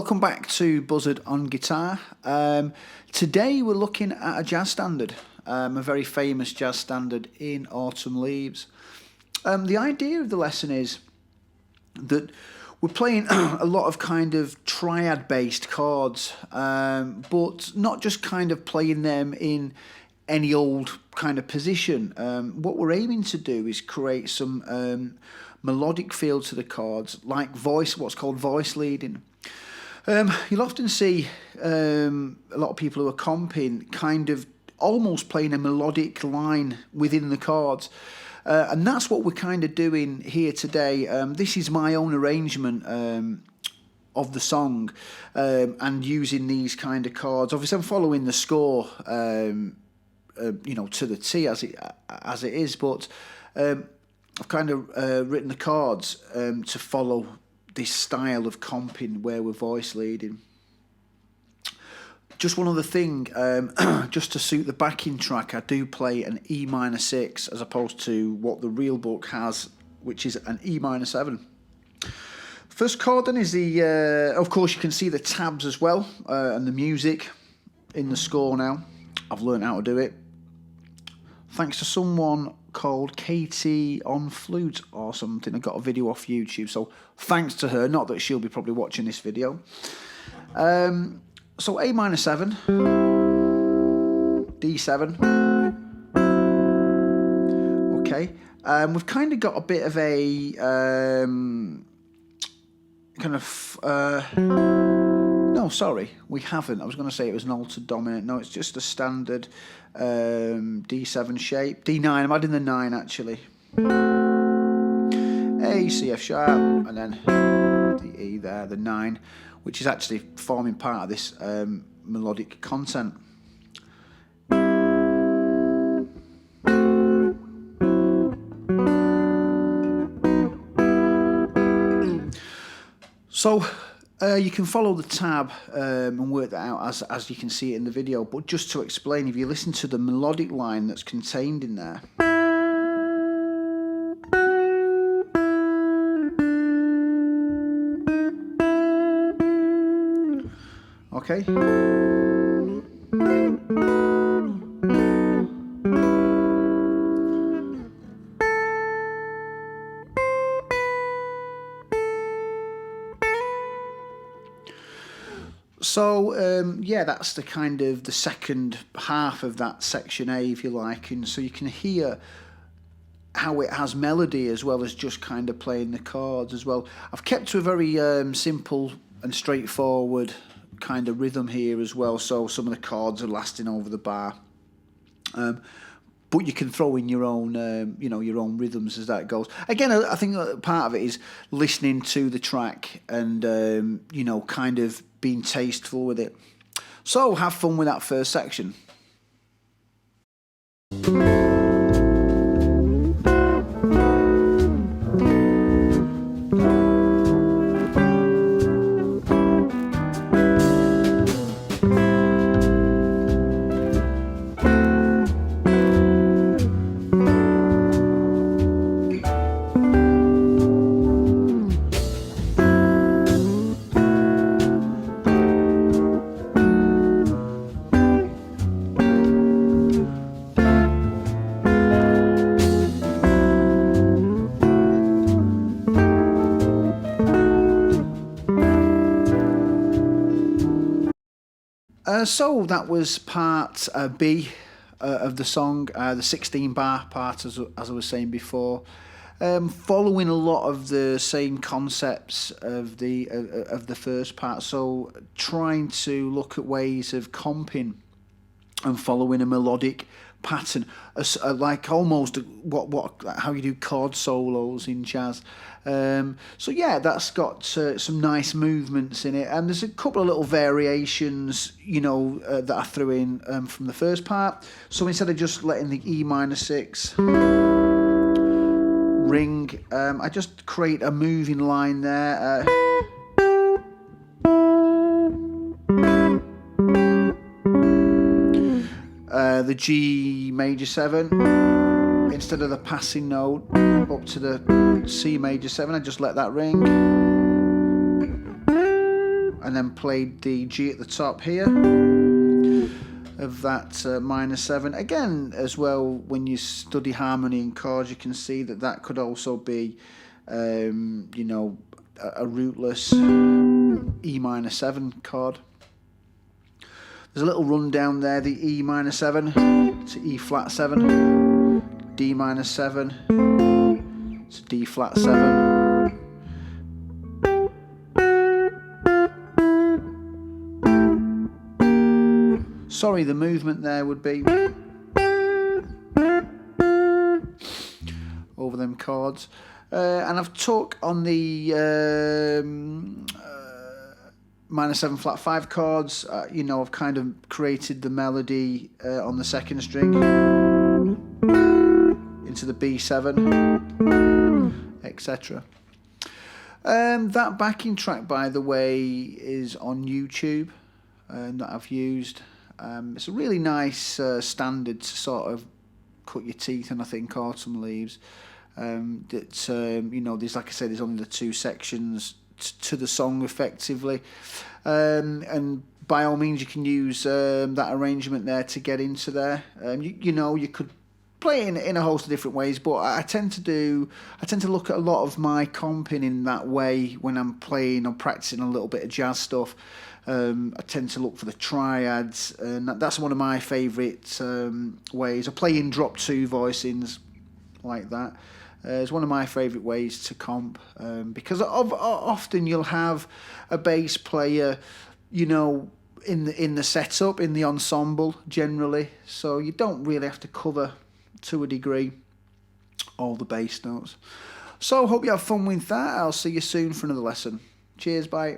Welcome back to Buzzard on Guitar. Today we're looking at a jazz standard, a very famous jazz standard in Autumn Leaves. The idea of the lesson is that we're playing a lot of kind of triad-based chords, but not just kind of playing them in any old kind of position. What we're aiming to do is create some melodic feel to the chords, like what's called voice leading. You'll often see a lot of people who are comping kind of almost playing a melodic line within the chords. And that's what we're kind of doing here today. This is my own arrangement of the song and using these kind of chords. Obviously, I'm following the score, to the T as it is, but I've kind of written the chords to follow this style of comping where we're voice leading. Just one other thing, just to suit the backing track, I do play an E minor 6 as opposed to what the real book has, which is an E minor 7. First chord then is the, of course you can see the tabs as well, and the music in the score now. I've learned how to do it thanks to someone called Katie on flute or something. I got a video off YouTube, so thanks to her. Not that she'll be probably watching this video. So A minor 7, D7. Okay, we've kind of got a bit of a no, sorry, we haven't. I was going to say it was an altered dominant. No, it's just a standard D7 shape. D9, I'm adding the 9 actually. A, C, F sharp, and then the E there, the 9, which is actually forming part of this melodic content. So you can follow the tab and work that out as you can see it in the video, but just to explain, if you listen to the melodic line that's contained in there, okay, so yeah, that's the kind of the second half of that section A, if you like, and so you can hear how it has melody as well as just kind of playing the chords as well. I've kept to a very simple and straightforward kind of rhythm here as well, so some of the chords are lasting over the bar, but you can throw in your own your own rhythms as that goes. Again, I think part of it is listening to the track and kind of being tasteful with it. So have fun with that first section. So that was part B of the song, the 16 bar part, as I was saying before, following a lot of the same concepts of the first part. So trying to look at ways of comping and following a melodic pattern, like almost how you do chord solos in jazz. So yeah, that's got some nice movements in it, and there's a couple of little variations, that I threw in from the first part. So instead of just letting the E minor 6 ring, I just create a moving line there. The G major 7, instead of the passing note up to the C major 7, I just let that ring. and then played the G at the top here of that minor 7. Again, as well, when you study harmony and chords, you can see that that could also be, you know, a rootless E minor 7 chord. There's a little rundown there, the E minor 7 to E flat 7, D minor 7 to D flat 7. Sorry, the movement there would be over them chords. And I've took on the minor 7 flat 5 chords, you know, I've kind of created the melody on the second string into the B7, etc. That backing track, by the way, is on YouTube that I've used. It's a really nice standard to sort of cut your teeth in, I think, Autumn Leaves. That you know, there's, like I said, there's only the 2 sections to the song effectively, and by all means you can use that arrangement there to get into there. You know, you could play it in a host of different ways, but I tend to look at a lot of my comping in that way when I'm playing or practicing a little bit of jazz stuff. I tend to look for the triads, and that's one of my favourite ways. I play in drop 2 voicings like that. It's one of my favourite ways to comp, because often you'll have a bass player, you know, in the setup, in the ensemble generally, so you don't really have to cover, to a degree, all the bass notes. So hope you have fun with that. I'll see you soon for another lesson. Cheers, bye.